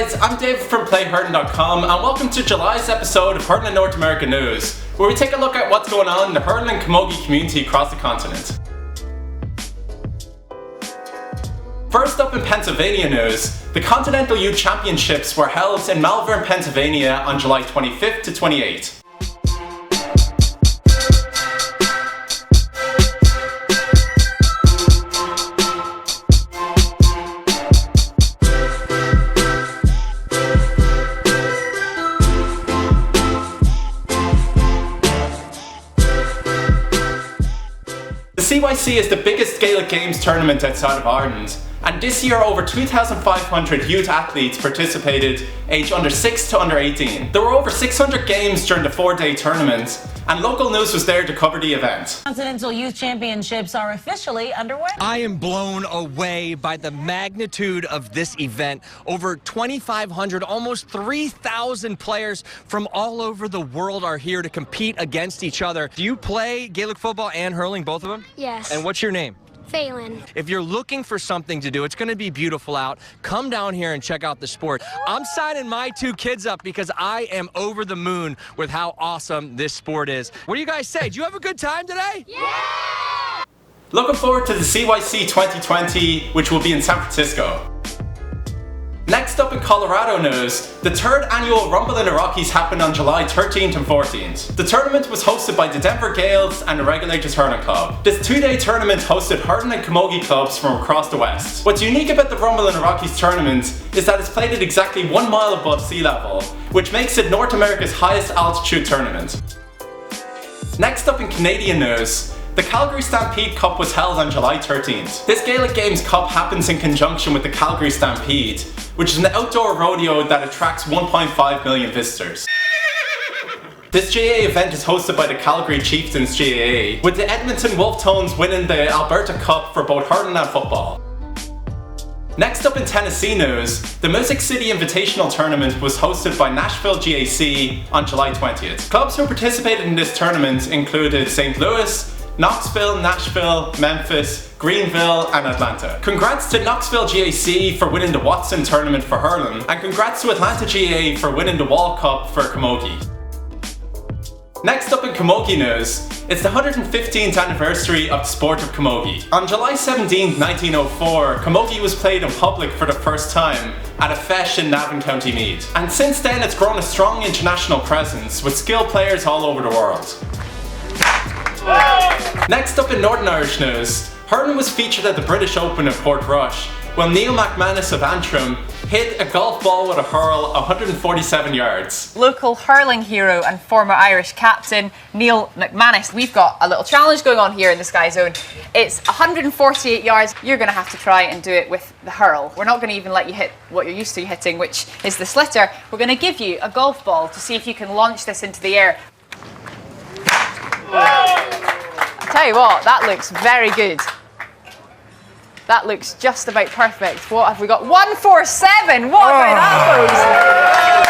guys, I'm David from PlayHurling.com and welcome to July's episode of Hurling North America News, where we take a look at what's going on in the hurling camogie community across the continent. First up in Pennsylvania news, the Continental Youth Championships were held in Malvern, Pennsylvania on July 25th to 28th. The CYC is the biggest Gaelic Games tournament outside of Ireland, and this year over 2,500 youth athletes participated aged under 6 to under 18. There were over 600 games during the 4-day tournament, and local news was there to cover the event. Continental Youth Championships are officially underway. I am blown away by the magnitude of this event. Over 2,500, almost 3,000 players from all over the world are here to compete against each other. Do you play Gaelic football and hurling, both of them? Yes. And what's your name? Phelan. If you're looking for something to do, it's going to be beautiful out. Come down here and check out the sport. I'm signing my 2 kids up because I am over the moon with how awesome this sport is. What do you guys say? Did you have a good time today? Yeah! Looking forward to the CYC 2020, which will be in San Francisco. Next up in Colorado news, the 3rd annual Rumble in the Rockies happened on July 13th and 14th. The tournament was hosted by the Denver Gaels and the Regulators Hurling Club. This 2-day tournament hosted hurling and camogie clubs from across the West. What's unique about the Rumble in the Rockies tournament is that it's played at exactly 1 mile above sea level, which makes it North America's highest altitude tournament. Next up in Canadian news, the Calgary Stampede Cup was held on July 13th. This Gaelic Games Cup happens in conjunction with the Calgary Stampede, which is an outdoor rodeo that attracts 1.5 million visitors. This GAA event is hosted by the Calgary Chieftains GAA, with the Edmonton Wolfe winning the Alberta Cup for both hurling and football. Next up in Tennessee news, the Music City Invitational Tournament was hosted by Nashville GAC on July 20th. Clubs who participated in this tournament included St. Louis, Knoxville, Nashville, Memphis, Greenville and Atlanta. Congrats to Knoxville GAC for winning the Watson tournament for hurling, and congrats to Atlanta GAA for winning the Wall Cup for camogie. Next up in camogie news, it's the 115th anniversary of the sport of camogie. On July 17, 1904, camogie was played in public for the first time at a feis in Navan, County Meath. And since then it's grown a strong international presence with skilled players all over the world. Next up in Northern Irish news, hurling was featured at the British Open in Portrush when Neil McManus of Antrim hit a golf ball with a hurl 147 yards. Local hurling hero and former Irish captain Neil McManus. We've got a little challenge going on here in the Sky Zone. It's 148 yards. You're going to have to try and do it with the hurl. We're not going to even let you hit what you're used to hitting, which is the slitter. We're going to give you a golf ball to see if you can launch this into the air. I'll tell you what, that looks very good. That looks just about perfect. What have we got? 147! What about that, folks?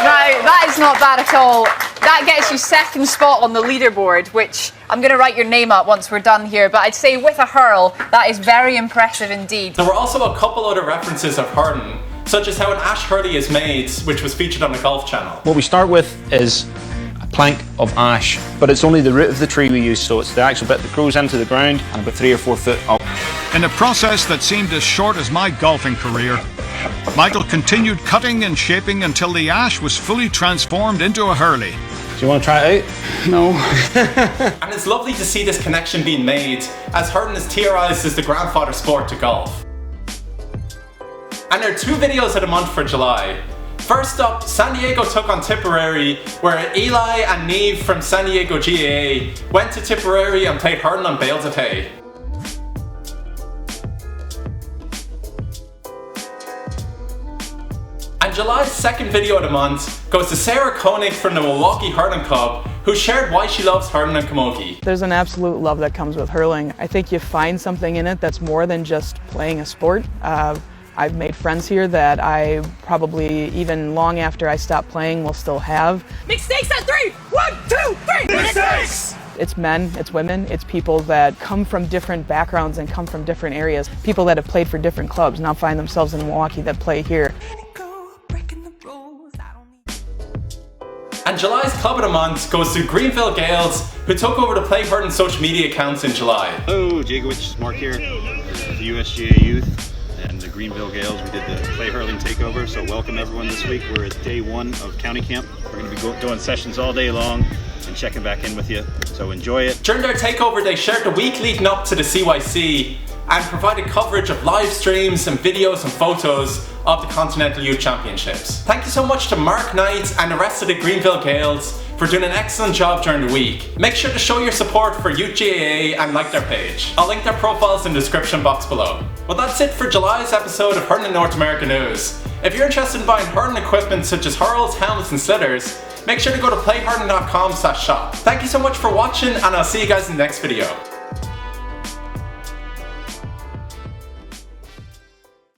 No, that is not bad at all. That gets you 2nd spot on the leaderboard, which I'm going to write your name up once we're done here, but I'd say with a hurl, that is very impressive indeed. There were also a couple other references of hurling, such as how an ash hurley is made, which was featured on the Golf Channel. What we start with is a plank of ash, but it's only the root of the tree we use, so it's the actual bit that grows into the ground and about 3 or 4 foot up. In a process that seemed as short as my golfing career, Michael continued cutting and shaping until the ash was fully transformed into a hurley. Do you want to try it out? No. And it's lovely to see this connection being made, as hurling is theorised as the grandfather sport to golf. And there are 2 videos of the month for July. First up, San Diego took on Tipperary, where Eli and Neve from San Diego GAA went to Tipperary and played hurling on bales of hay. And July's 2nd video of the month goes to Sarah Koenig from the Milwaukee Hurling Club, who shared why she loves hurling and camogie. There's an absolute love that comes with hurling. I think you find something in it that's more than just playing a sport. I've made friends here that I probably, even long after I stop playing, will still have. Mistakes at 3! 1, 2, 3! Mistakes! It's men, it's women, it's people that come from different backgrounds and come from different areas. People that have played for different clubs now find themselves in Milwaukee that play here. July's Club of the Month goes to Greenville Gaels, who took over the Play Hurling social media accounts in July. Hello, Jagowicz, Mark here, the USGA Youth and the Greenville Gaels. We did the Play Hurling takeover, so welcome everyone this week. We're at day 1 of county camp. We're going to be doing sessions all day long and checking back in with you, so enjoy it. During their takeover, they shared the week leading up to the CYC and provided coverage of live streams and videos and photos of the Continental Youth Championships. Thank you so much to Mark Knight and the rest of the Greenville Gaels for doing an excellent job during the week. Make sure to show your support for Youth GAA and like their page. I'll link their profiles in the description box below. Well, that's it for July's episode of Hurling North America News. If you're interested in buying hurling equipment such as hurls, helmets and slitters, make sure to go to playhurling.com/shop. Thank you so much for watching, and I'll see you guys in the next video.